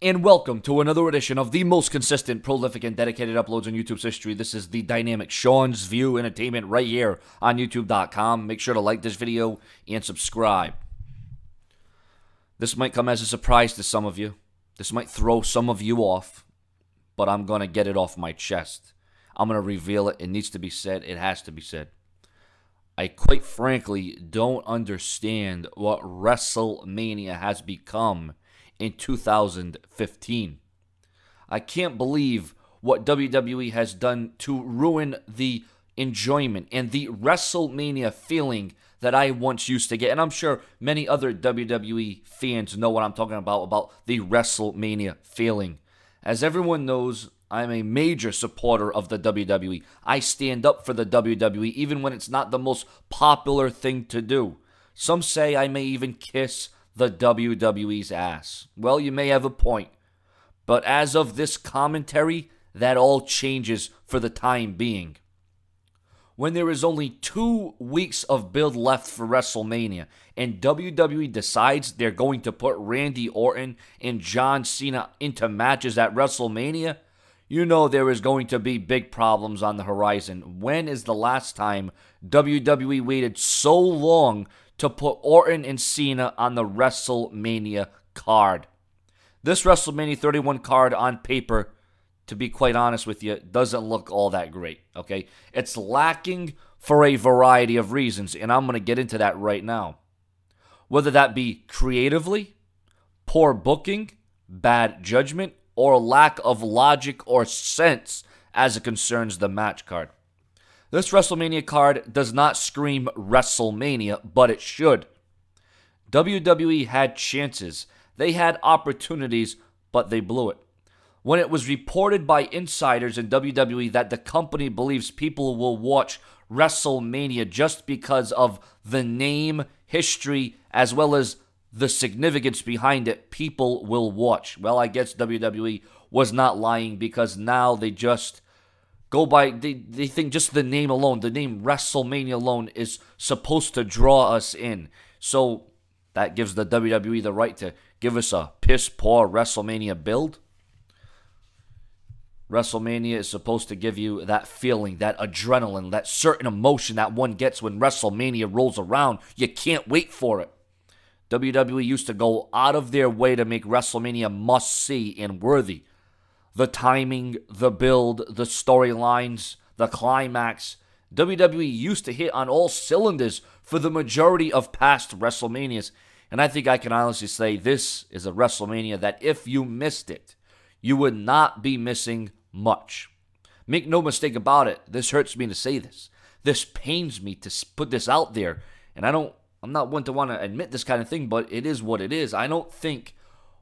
And welcome to another edition of the most consistent, prolific, and dedicated uploads in YouTube's history. This is the dynamic Sean's View Entertainment right here on YouTube.com. Make sure to like this video and subscribe. This might come as a surprise to some of you. This might throw some of you off, but I'm going to get it off my chest. I'm going to reveal it. It needs to be said. It has to be said. I quite frankly don't understand what WrestleMania has become in 2015. I can't believe what WWE has done to ruin the enjoyment and the WrestleMania feeling that I once used to get. And I'm sure many other WWE fans know what I'm talking about the WrestleMania feeling. As everyone knows, I'm a major supporter of the WWE. I stand up for the WWE even when it's not the most popular thing to do. Some say I may even kiss the WWE's ass. Well, you may have a point. But as of this commentary, that all changes for the time being. When there is only 2 weeks of build left for WrestleMania, and WWE decides they're going to put Randy Orton and John Cena into matches at WrestleMania, you know there is going to be big problems on the horizon. When is the last time WWE waited so long to put Orton and Cena on the WrestleMania card? This WrestleMania 31 card on paper, to be quite honest with you, doesn't look all that great, okay? It's lacking for a variety of reasons, and I'm going to get into that right now. Whether that be creatively, poor booking, bad judgment, or lack of logic or sense as it concerns the match card. This WrestleMania card does not scream WrestleMania, but it should. WWE had chances. They had opportunities, but they blew it. When it was reported by insiders in WWE that the company believes people will watch WrestleMania just because of the name, history, as well as the significance behind it, people will watch. Well, I guess WWE was not lying, because now they just go by, they think just the name alone, the name WrestleMania alone is supposed to draw us in. So that gives the WWE the right to give us a piss-poor WrestleMania build. WrestleMania is supposed to give you that feeling, that adrenaline, that certain emotion that one gets when WrestleMania rolls around. You can't wait for it. WWE used to go out of their way to make WrestleMania must-see and worthy. The timing, the build, the storylines, the climax. WWE used to hit on all cylinders for the majority of past WrestleManias. And I think I can honestly say this is a WrestleMania that if you missed it, you would not be missing much. Make no mistake about it, this hurts me to say this. This pains me to put this out there. And I'm not one to want to admit this kind of thing, but it is what it is. I don't think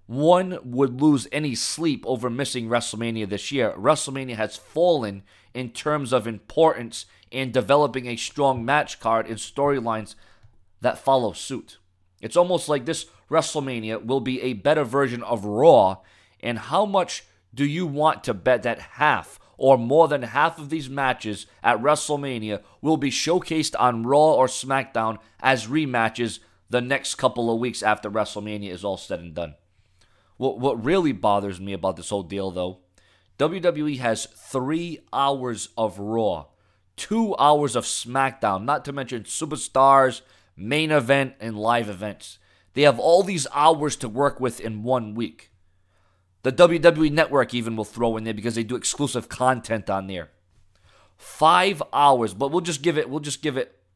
one would lose any sleep over missing WrestleMania this year. WrestleMania has fallen in terms of importance and developing a strong match card and storylines that follow suit. It's almost like this WrestleMania will be a better version of Raw. And how much do you want to bet that half or more than half of these matches at WrestleMania will be showcased on Raw or SmackDown as rematches the next couple of weeks after WrestleMania is all said and done? What really bothers me about this whole deal, though, WWE has 3 hours of Raw, 2 hours of SmackDown, not to mention Superstars, main event, and live events. They have all these hours to work with in 1 week. The WWE Network even will throw in there because they do exclusive content on there. 5 hours, but we'll just give it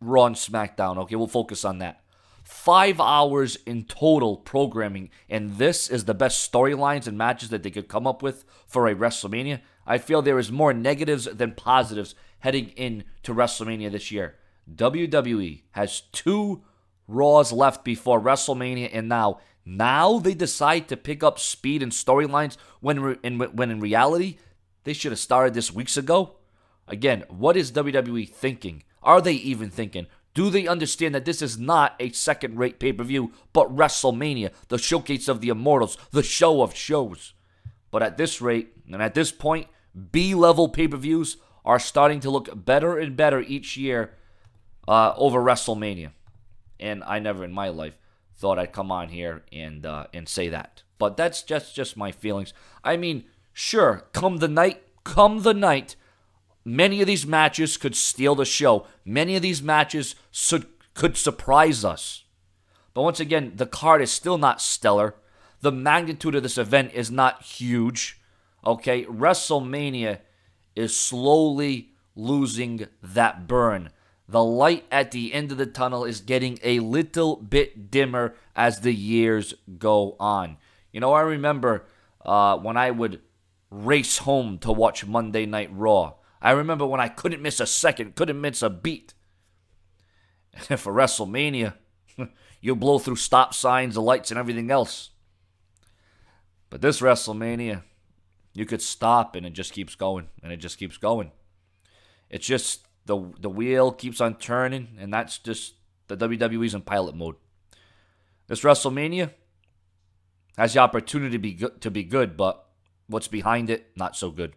Raw and SmackDown, okay? We'll focus on that. 5 hours in total programming, and this is the best storylines and matches that they could come up with for a WrestleMania. I feel there is more negatives than positives heading into WrestleMania this year. WWE has 2 Raws left before WrestleMania, and now they decide to pick up speed and storylines when in reality, they should have started this weeks ago. Again, what is WWE thinking? Are they even thinking? Do they understand that this is not a second-rate pay-per-view, but WrestleMania, the showcase of the immortals, the show of shows? But at this rate, and at this point, B-level pay-per-views are starting to look better and better each year over WrestleMania. And I never in my life thought I'd come on here and say that. But that's just my feelings. I mean, sure, come the night, many of these matches could steal the show. Many of these matches could surprise us. But once again, the card is still not stellar. The magnitude of this event is not huge. Okay, WrestleMania is slowly losing that burn. The light at the end of the tunnel is getting a little bit dimmer as the years go on. You know, I remember when I would race home to watch Monday Night Raw. I remember when I couldn't miss a second, couldn't miss a beat. For WrestleMania, you blow through stop signs, the lights, and everything else. But this WrestleMania, you could stop and it just keeps going, and it just keeps going. It's just the wheel keeps on turning, and that's just the WWE's in pilot mode. This WrestleMania has the opportunity to be good, but what's behind it, not so good.